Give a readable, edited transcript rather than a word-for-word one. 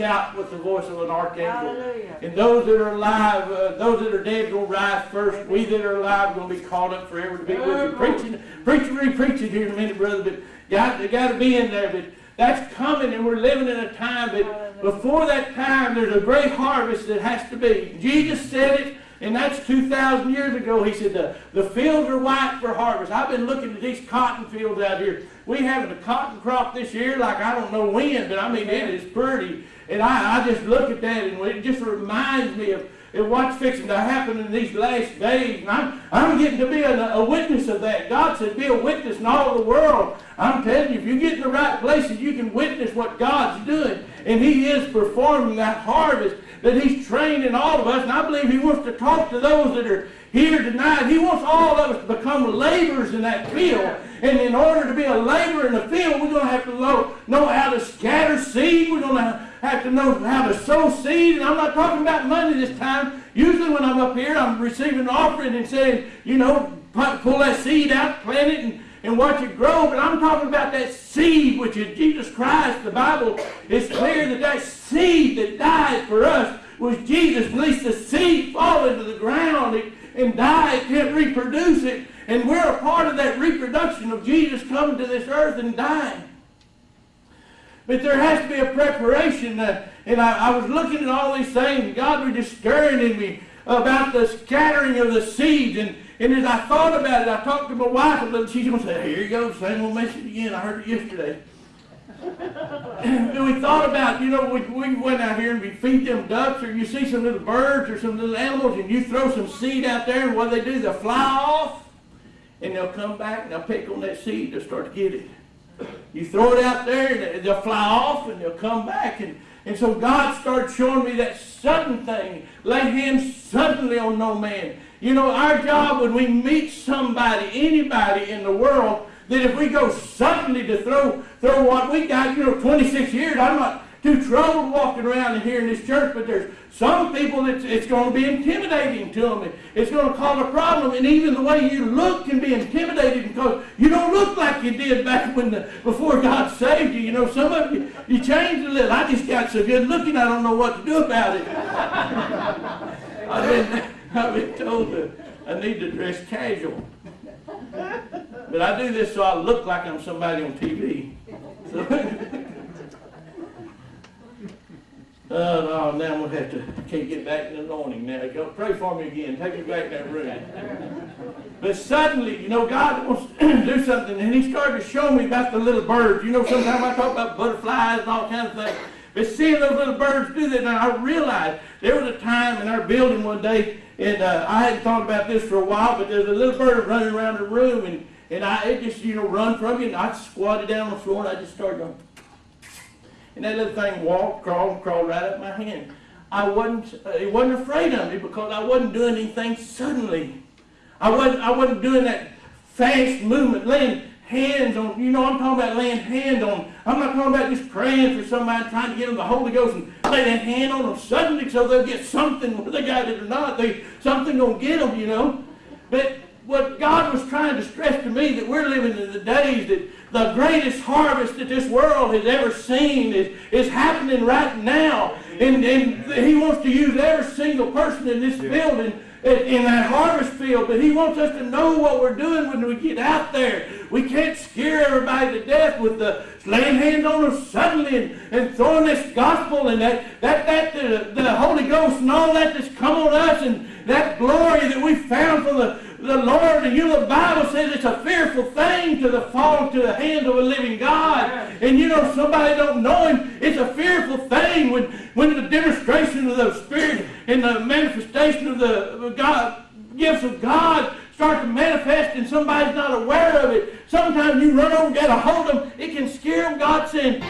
shout with the voice of an archangel. Hallelujah. And those that are alive, those that are dead will rise first. We that are alive are going to be caught up forever to be with you. Preaching here in a minute, brother, but they got to be in there. But that's coming, and we're living in a time that before that time, there's a great harvest that has to be. Jesus said it, and that's 2,000 years ago. He said, the fields are white for harvest. I've been looking at these cotton fields out here. We having a cotton crop this year like I don't know when, but I mean, it is pretty. And I just look at that, and it just reminds me of what's fixing to happen in these last days. And I'm getting to be a witness of that. God said, be a witness in all the world. I'm telling you, if you get in the right places, you can witness what God's doing. And He is performing that harvest that He's training all of us. And I believe He wants to talk to those that are here tonight. He wants all of us to become laborers in that field. And in order to be a laborer in the field, we're going to have to know how to scatter seed. We're going to have to know how to sow seed. And I'm not talking about money this time. Usually when I'm up here, I'm receiving an offering and saying, pull that seed out, plant it, and watch it grow. But I'm talking about that seed, which is Jesus Christ. The Bible is clear that seed that died for us was Jesus. At least the seed fall into the ground and die. It can't reproduce it. And we're a part of that reproduction of Jesus coming to this earth and dying. But there has to be a preparation. And I was looking at all these things, and God was just stirring in me about the scattering of the seeds. And as I thought about it, I talked to my wife a little. She's going to say, here you go, same old message again. I heard it yesterday. And we thought about, we went out here and we feed them ducks, or you see some little birds or some little animals, and you throw some seed out there, and what they do, they'll fly off, and they'll come back, and they'll pick on that seed. They'll start to get it. You throw it out there, and they'll fly off, and they'll come back. And so God started showing me that sudden thing. Lay hands suddenly on no man. Our job when we meet somebody, anybody in the world, that if we go suddenly to throw what we got, 26 years, I'm not too troubled walking around and here in this church, but there's some people that it's going to be intimidating to them. It's going to cause a problem, and even the way you look can be intimidating because you don't look like you did back before God saved you. Some of you changed a little. I just got so good looking, I don't know what to do about it. I've been told that I need to dress casual. But I do this so I look like I'm somebody on TV. No, now I'm going to have to, can't get back in the anointing now. Go pray for me again. Take me back in that room. But suddenly, God wants to do something, and He started to show me about the little birds. Sometimes I talk about butterflies and all kinds of things. But seeing those little birds do that, and I realized there was a time in our building one day, and I hadn't thought about this for a while, but there's a little bird running around the room, and it just, run from you, and I squatted down on the floor, and I just started going. And that little thing crawled right up my hand. It wasn't afraid of me because I wasn't doing anything suddenly. I wasn't doing that fast movement, laying hands on, I'm talking about laying hands on. I'm not talking about just praying for somebody, trying to get them the Holy Ghost and lay that hand on them suddenly so they'll get something, whether they got it or not. Something going to get them, But what God was trying to stress to me, that we're living in the days that the greatest harvest that this world has ever seen is happening right now. And He wants to use every single person in this building in that harvest field. But He wants us to know what we're doing when we get out there. We can't scare everybody to death with the laying hands on them suddenly and throwing this gospel and the Holy Ghost and all that that's come on us and that glory that we found from the Lord. And the Bible says it's a fearful thing to fall into the hands of a living God. And somebody don't know Him. It's a fearful thing when the demonstration of the Spirit and the manifestation of the gifts of God start to manifest and somebody's not aware of it. Sometimes you run over and get a hold of them. It can scare them. God said,